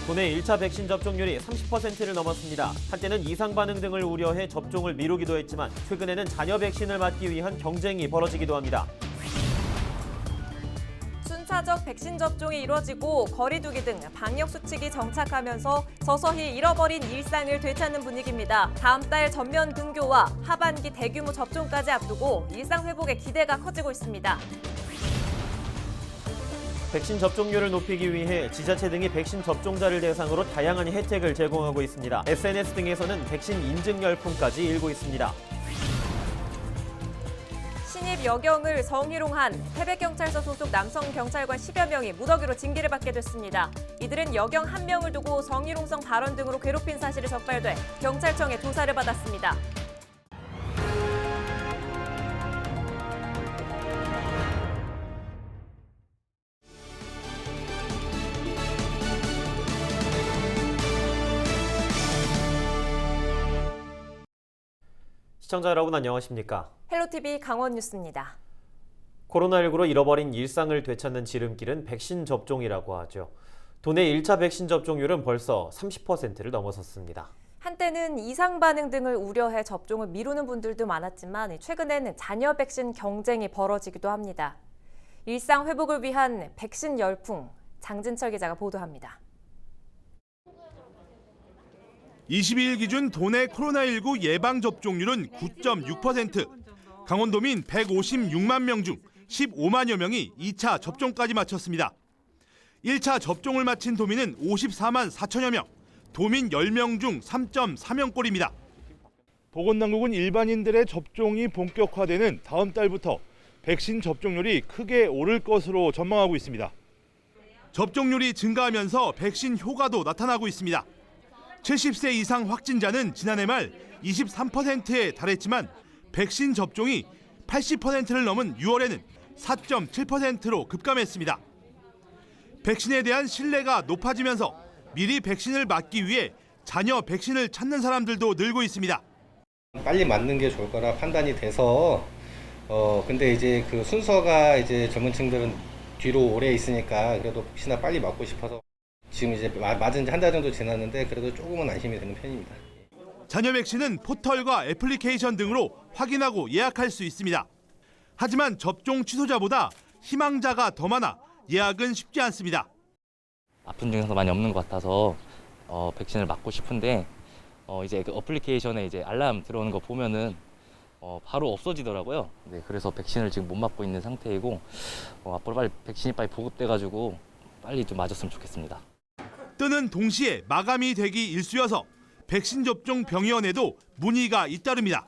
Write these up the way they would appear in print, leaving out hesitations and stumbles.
도내 1차 백신 접종률이 30%를 넘었습니다. 한때는 이상 반응 등을 우려해 접종을 미루기도 했지만 최근에는 자녀 백신을 맞기 위한 경쟁이 벌어지기도 합니다. 순차적 백신 접종이 이루어지고 거리 두기 등 방역 수칙이 정착하면서 서서히 잃어버린 일상을 되찾는 분위기입니다. 다음 달 전면 등교와 하반기 대규모 접종까지 앞두고 일상 회복에 기대가 커지고 있습니다. 백신 접종률을 높이기 위해 지자체 등이 백신 접종자를 대상으로 다양한 혜택을 제공하고 있습니다. SNS 등에서는 백신 인증 열풍까지 일고 있습니다. 신입 여경을 성희롱한 태백경찰서 소속 남성 경찰관 10여 명이 무더기로 징계를 받게 됐습니다. 이들은 여경 1명을 두고 성희롱성 발언 등으로 괴롭힌 사실이 적발돼 경찰청에 조사를 받았습니다. 시청자 여러분 안녕하십니까? 헬로티비 강원 뉴스입니다. 코로나19로 잃어버린 일상을 되찾는 지름길은 백신 접종이라고 하죠. 도내 1차 백신 접종률은 벌써 30%를 넘어섰습니다. 한때는 이상 반응 등을 우려해 접종을 미루는 분들도 많았지만 최근에는 자녀 백신 경쟁이 벌어지기도 합니다. 일상 회복을 위한 백신 열풍, 장진철 기자가 보도합니다. 22일 기준 도내 코로나19 예방접종률은 9.6%, 강원도민 156만 명 중 15만여 명이 2차 접종까지 마쳤습니다. 1차 접종을 마친 도민은 54만 4천여 명, 도민 10명 중 3.4명꼴입니다. 보건당국은 일반인들의 접종이 본격화되는 다음 달부터 백신 접종률이 크게 오를 것으로 전망하고 있습니다. 접종률이 증가하면서 백신 효과도 나타나고 있습니다. 70세 이상 확진자는 지난해 말 23%에 달했지만 백신 접종이 80%를 넘은 6월에는 4.7%로 급감했습니다. 백신에 대한 신뢰가 높아지면서 미리 백신을 맞기 위해 자녀 백신을 찾는 사람들도 늘고 있습니다. 빨리 맞는 게 좋을 거라 판단이 돼서 근데 이제 그 순서가 이제 전문층들은 뒤로 오래 있으니까 그래도 혹시나 빨리 맞고 싶어서 지금 이제 맞은 지 한 달 정도 지났는데 그래도 조금은 안심이 되는 편입니다. 자녀 백신은 포털과 애플리케이션 등으로 확인하고 예약할 수 있습니다. 하지만 접종 취소자보다 희망자가 더 많아 예약은 쉽지 않습니다. 아픈 증상도 많이 없는 것 같아서 백신을 맞고 싶은데 이제 그 어플리케이션에 이제 알람 들어오는 거 보면은 바로 없어지더라고요. 네, 그래서 백신을 지금 못 맞고 있는 상태이고 앞으로 빨리 백신이 빨리 보급돼가지고 빨리 좀 맞았으면 좋겠습니다. 뜨는 동시에 마감이 되기 일쑤여서 백신 접종 병의원에도 문의가 잇따릅니다.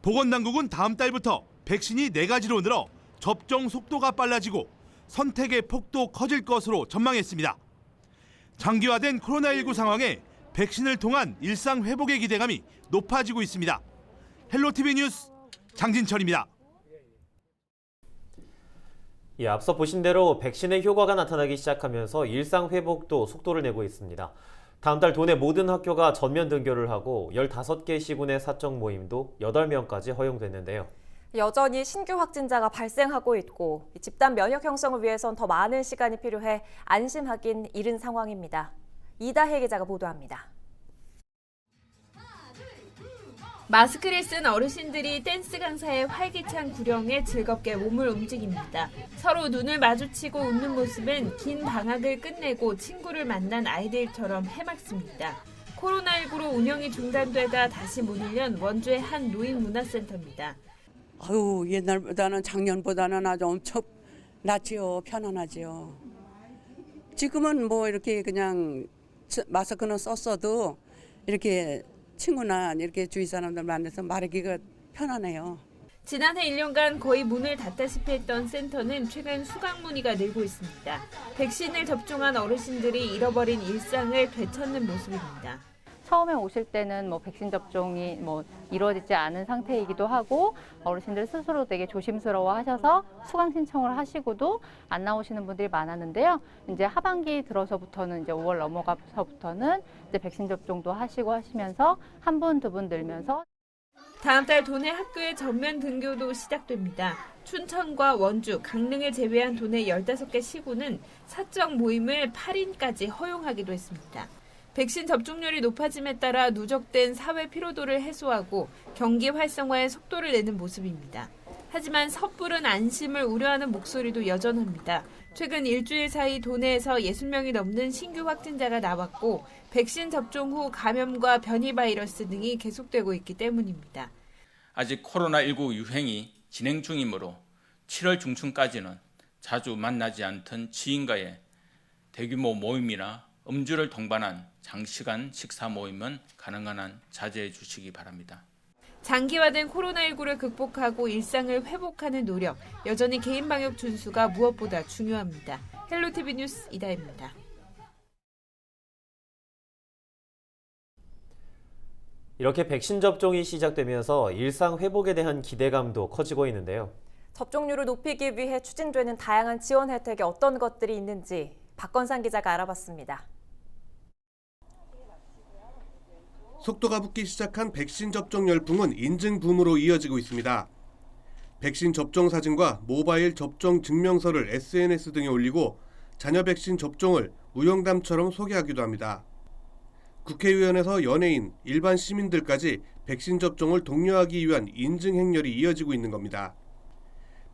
보건당국은 다음 달부터 백신이 4가지로 늘어 접종 속도가 빨라지고 선택의 폭도 커질 것으로 전망했습니다. 장기화된 코로나19 상황에 백신을 통한 일상 회복의 기대감이 높아지고 있습니다. 헬로티비 뉴스 장진철입니다. 앞서 보신 대로 백신의 효과가 나타나기 시작하면서 일상 회복도 속도를 내고 있습니다. 다음 달 도내 모든 학교가 전면 등교를 하고 15개 시군의 사적 모임도 8명까지 허용됐는데요. 여전히 신규 확진자가 발생하고 있고 집단 면역 형성을 위해선 더 많은 시간이 필요해 안심하긴 이른 상황입니다. 이다혜 기자가 보도합니다. 마스크를 쓴 어르신들이 댄스 강사의 활기찬 구령에 즐겁게 몸을 움직입니다. 서로 눈을 마주치고 웃는 모습은 긴 방학을 끝내고 친구를 만난 아이들처럼 해맑습니다. 코로나19로 운영이 중단되다 다시 문을 연 원주의 한 노인문화센터입니다. 아유, 옛날보다는 작년보다는 아주 엄청 낫지요. 편안하지요. 지금은 뭐 이렇게 그냥 마스크는 썼어도 이렇게 친구나 이렇게 주위 사람들 만나서 말하기가 편하네요. 지난해 1년간 거의 문을 닫다시피 했던 센터는 최근 수강 문의가 늘고 있습니다. 백신을 접종한 어르신들이 잃어버린 일상을 되찾는 모습입니다. 처음에 오실 때는 백신 접종이 이루어지지 않은 상태이기도 하고 어르신들 스스로 되게 조심스러워 하셔서 수강 신청을 하시고도 안 나오시는 분들이 많았는데요. 이제 하반기 들어서부터는 이제 5월 넘어가서부터는 이제 백신 접종도 하시고 하시면서 한 분, 두 분 늘면서 다음 달 도내 학교의 전면 등교도 시작됩니다. 춘천과 원주, 강릉을 제외한 도내 15개 시군은 사적 모임을 8인까지 허용하기도 했습니다. 백신 접종률이 높아짐에 따라 누적된 사회 피로도를 해소하고 경기 활성화에 속도를 내는 모습입니다. 하지만 섣부른 안심을 우려하는 목소리도 여전합니다. 최근 일주일 사이 도내에서 60명이 넘는 신규 확진자가 나왔고 백신 접종 후 감염과 변이 바이러스 등이 계속되고 있기 때문입니다. 아직 코로나19 유행이 진행 중이므로 7월 중순까지는 자주 만나지 않던 지인과의 대규모 모임이나 음주를 동반한 장시간 식사 모임은 가능한 한 자제해 주시기 바랍니다. 장기화된 코로나19를 극복하고 일상을 회복하는 노력, 여전히 개인 방역 준수가 무엇보다 중요합니다. 헬로티비 뉴스 이다혜입니다. 이렇게 백신 접종이 시작되면서 일상 회복에 대한 기대감도 커지고 있는데요. 접종률을 높이기 위해 추진되는 다양한 지원 혜택에 어떤 것들이 있는지 박건상 기자가 알아봤습니다. 속도가 붙기 시작한 백신 접종 열풍은 인증붐으로 이어지고 있습니다. 백신 접종 사진과 모바일 접종 증명서를 SNS 등에 올리고 자녀 백신 접종을 무용담처럼 소개하기도 합니다. 국회의원에서 연예인, 일반 시민들까지 백신 접종을 독려하기 위한 인증 행렬이 이어지고 있는 겁니다.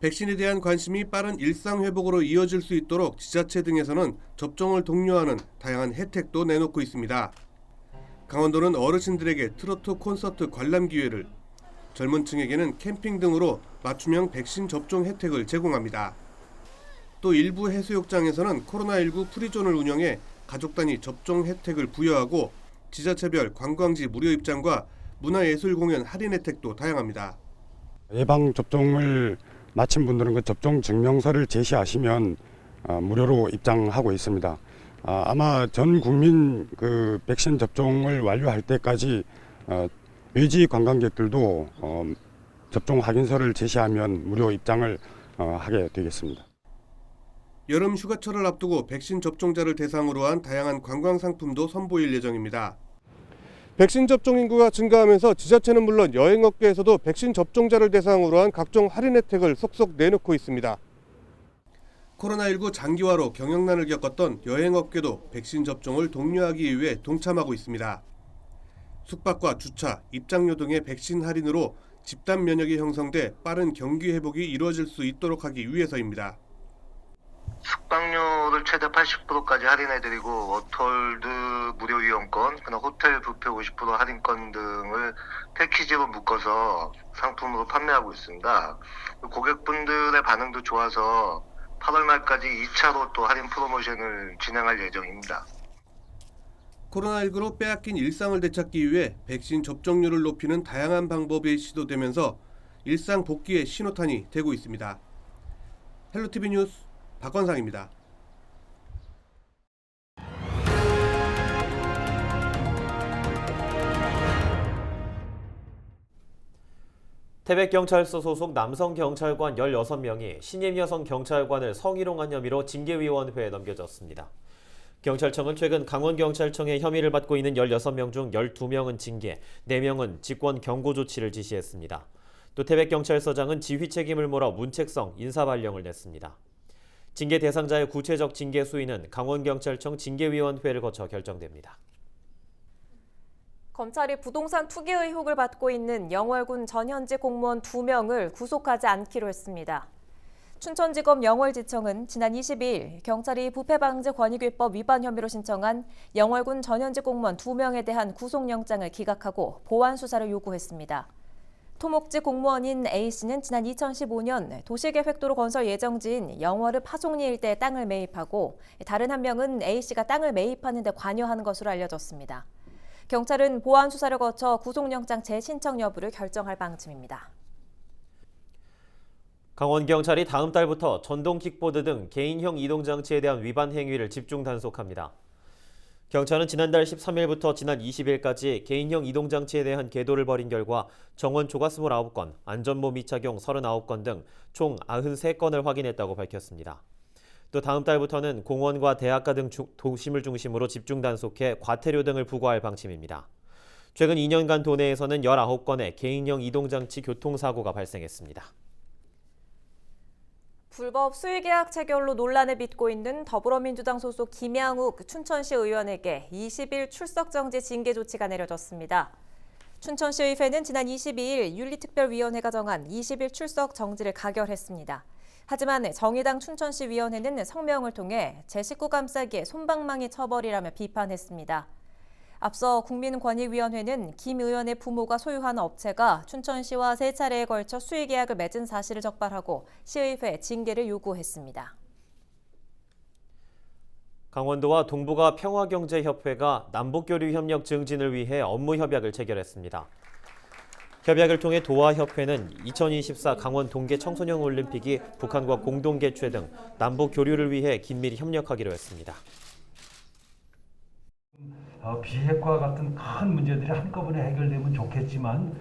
백신에 대한 관심이 빠른 일상 회복으로 이어질 수 있도록 지자체 등에서는 접종을 독려하는 다양한 혜택도 내놓고 있습니다. 강원도는 어르신들에게 트로트 콘서트 관람 기회를, 젊은 층에게는 캠핑 등으로 맞춤형 백신 접종 혜택을 제공합니다. 또 일부 해수욕장에서는 코로나19 프리존을 운영해 가족 단위 접종 혜택을 부여하고 지자체별 관광지 무료 입장과 문화예술 공연 할인 혜택도 다양합니다. 예방 접종을 마친 분들은 그 접종 증명서를 제시하시면 무료로 입장하고 있습니다. 아마 전 국민 그 백신 접종을 완료할 때까지 외지 관광객들도 접종 확인서를 제시하면 무료 입장을 하게 되겠습니다. 여름 휴가철을 앞두고 백신 접종자를 대상으로 한 다양한 관광 상품도 선보일 예정입니다. 백신 접종 인구가 증가하면서 지자체는 물론 여행업계에서도 백신 접종자를 대상으로 한 각종 할인 혜택을 속속 내놓고 있습니다. 코로나19 장기화로 경영난을 겪었던 여행업계도 백신 접종을 독려하기 위해 동참하고 있습니다. 숙박과 주차, 입장료 등의 백신 할인으로 집단 면역이 형성돼 빠른 경기 회복이 이루어질 수 있도록 하기 위해서입니다. 숙박료를 최대 80%까지 할인해드리고 워터월드 무료 이용권, 그다음 호텔 뷔페 50% 할인권 등을 패키지로 묶어서 상품으로 판매하고 있습니다. 고객분들의 반응도 좋아서 8월 말까지 2차로 또 할인 프로모션을 진행할 예정입니다. 코로나19로 빼앗긴 일상을 되찾기 위해 백신 접종률을 높이는 다양한 방법이 시도되면서 일상 복귀의 신호탄이 되고 있습니다. 헬로티비 뉴스 박건상입니다. 태백경찰서 소속 남성 경찰관 16명이 신임 여성 경찰관을 성희롱한 혐의로 징계위원회에 넘겨졌습니다. 경찰청은 최근 강원경찰청의 혐의를 받고 있는 16명 중 12명은 징계, 4명은 직권 경고 조치를 지시했습니다. 또 태백경찰서장은 지휘 책임을 물어 문책성 인사발령을 냈습니다. 징계 대상자의 구체적 징계 수위는 강원경찰청 징계위원회를 거쳐 결정됩니다. 검찰이 부동산 투기 의혹을 받고 있는 영월군 전현직 공무원 2명을 구속하지 않기로 했습니다. 춘천지검 영월지청은 지난 22일 경찰이 부패방지권익위법 위반 혐의로 신청한 영월군 전현직 공무원 2명에 대한 구속영장을 기각하고 보완 수사를 요구했습니다. 토목지 공무원인 A씨는 지난 2015년 도시계획도로 건설 예정지인 영월읍 하송리 일대에 땅을 매입하고 다른 한 명은 A씨가 땅을 매입하는 데 관여한 것으로 알려졌습니다. 경찰은 보완 수사를 거쳐 구속영장 재신청 여부를 결정할 방침입니다. 강원경찰이 다음 달부터 전동 킥보드 등 개인형 이동장치에 대한 위반 행위를 집중 단속합니다. 경찰은 지난달 13일부터 지난 20일까지 개인형 이동장치에 대한 계도를 벌인 결과 정원 초과 29건, 안전모 미착용 39건 등 총 93건을 확인했다고 밝혔습니다. 또 다음 달부터는 공원과 대학가 등 도심을 중심으로 집중 단속해 과태료 등을 부과할 방침입니다. 최근 2년간 도내에서는 19건의 개인형 이동장치 교통사고가 발생했습니다. 불법 수의계약 체결로 논란을 빚고 있는 더불어민주당 소속 김양욱 춘천시 의원에게 20일 출석정지 징계 조치가 내려졌습니다. 춘천시의회는 지난 22일 윤리특별위원회가 정한 20일 출석 정지를 가결했습니다. 하지만 정의당 춘천시위원회는 성명을 통해 제 식구 감싸기에 솜방망이 처벌이라며 비판했습니다. 앞서 국민권익위원회는 김 의원의 부모가 소유하는 업체가 춘천시와 3차례에 걸쳐 수의계약을 맺은 사실을 적발하고 시의회 징계를 요구했습니다. 강원도와 동북아 평화경제협회가 남북교류 협력 증진을 위해 업무 협약을 체결했습니다. 협약을 통해 도화협회는 2024 강원 동계 청소년 올림픽이 북한과 공동 개최 등 남북 교류를 위해 긴밀히 협력하기로 했습니다. 비핵화 같은 큰 문제들이 한꺼번에 해결되면 좋겠지만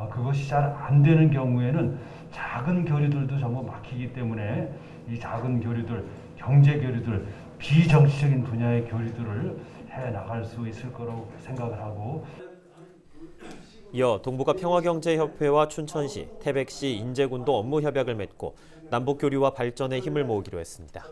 그것이 잘 안 되는 경우에는 작은 교류들도 전부 막히기 때문에 이 작은 교류들, 경제 교류들, 비정치적인 분야의 교류들을 해 나갈 수 있을 거라고 생각을 하고 이어 동북아 평화경제협회와 춘천시, 태백시, 인제군도 업무 협약을 맺고 남북 교류와 발전에 힘을 모으기로 했습니다.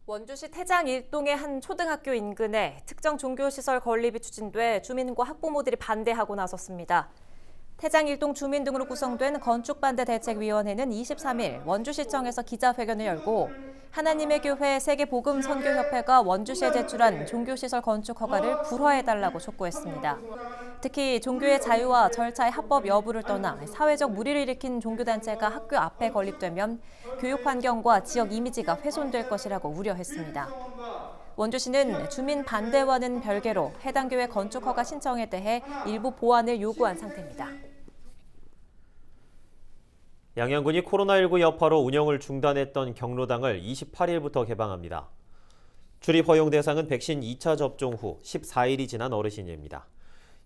원주시 태장 일동의 한 초등학교 인근에 특정 종교시설 건립이 추진돼 주민과 학부모들이 반대하고 나섰습니다. 태장 일동 주민 등으로 구성된 건축반대대책위원회는 23일 원주시청에서 기자회견을 열고 하나님의 교회 세계복음선교협회가 원주시에 제출한 종교시설 건축 허가를 불허해달라고 촉구했습니다. 특히 종교의 자유와 절차의 합법 여부를 떠나 사회적 물의를 일으킨 종교단체가 학교 앞에 건립되면 교육 환경과 지역 이미지가 훼손될 것이라고 우려했습니다. 원주시는 주민 반대와는 별개로 해당 교회 건축 허가 신청에 대해 일부 보완을 요구한 상태입니다. 양양군이 코로나19 여파로 운영을 중단했던 경로당을 28일부터 개방합니다. 출입 허용 대상은 백신 2차 접종 후 14일이 지난 어르신입니다.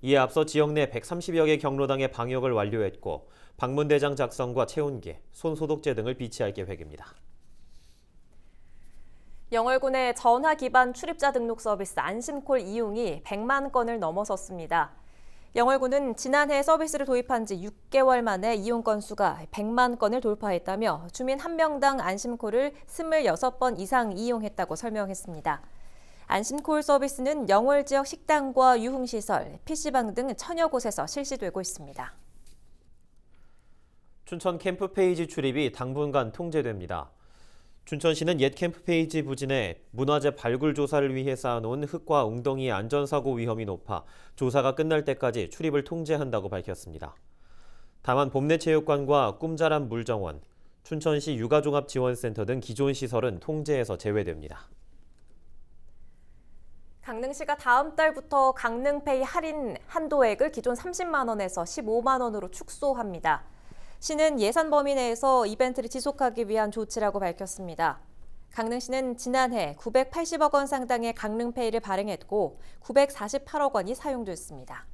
이에 앞서 지역 내 130여 개 경로당의 방역을 완료했고 방문대장 작성과 체온계, 손소독제 등을 비치할 계획입니다. 영월군의 전화 기반 출입자 등록 서비스 안심콜 이용이 100만 건을 넘어섰습니다. 영월군은 지난해 서비스를 도입한 지 6개월 만에 이용 건수가 100만 건을 돌파했다며 주민 1명당 안심콜을 26번 이상 이용했다고 설명했습니다. 안심콜 서비스는 영월 지역 식당과 유흥시설, PC방 등 1000여 곳에서 실시되고 있습니다. 춘천 캠프페이지 출입이 당분간 통제됩니다. 춘천시는 옛 캠프페이지 부진에 문화재 발굴 조사를 위해 쌓아놓은 흙과 웅덩이의 안전사고 위험이 높아 조사가 끝날 때까지 출입을 통제한다고 밝혔습니다. 다만 봄내체육관과 꿈자람 물정원, 춘천시 육아종합지원센터 등 기존 시설은 통제에서 제외됩니다. 강릉시가 다음 달부터 강릉페이 할인 한도액을 기존 30만 원에서 15만 원으로 축소합니다. 시는 예산 범위 내에서 이벤트를 지속하기 위한 조치라고 밝혔습니다. 강릉시는 지난해 980억 원 상당의 강릉페이를 발행했고 948억 원이 사용됐습니다.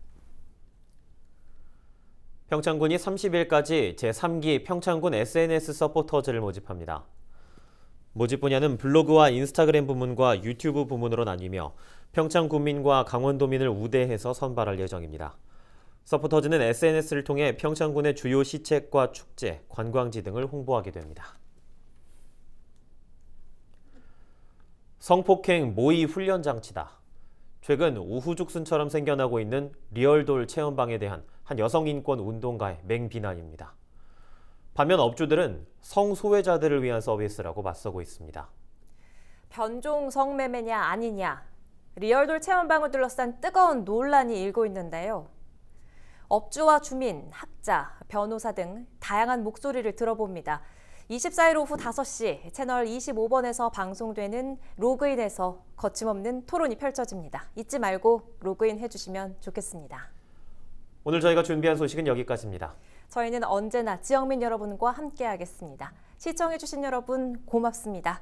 평창군이 30일까지 제3기 평창군 SNS 서포터즈를 모집합니다. 모집 분야는 블로그와 인스타그램 부문과 유튜브 부문으로 나뉘며 평창군민과 강원도민을 우대해서 선발할 예정입니다. 서포터즈는 SNS를 통해 평창군의 주요 시책과 축제, 관광지 등을 홍보하게 됩니다. 성폭행 모의 훈련 장치다. 최근 우후죽순처럼 생겨나고 있는 리얼돌 체험방에 대한 한 여성 인권 운동가의 맹비난입니다. 반면 업주들은 성소외자들을 위한 서비스라고 맞서고 있습니다. 변종 성매매냐 아니냐, 리얼돌 체험방을 둘러싼 뜨거운 논란이 일고 있는데요. 업주와 주민, 학자, 변호사 등 다양한 목소리를 들어봅니다. 24일 오후 5시 채널 25번에서 방송되는 로그인에서 거침없는 토론이 펼쳐집니다. 잊지 말고 로그인 해주시면 좋겠습니다. 오늘 저희가 준비한 소식은 여기까지입니다. 저희는 언제나 지역민 여러분과 함께하겠습니다. 시청해주신 여러분 고맙습니다.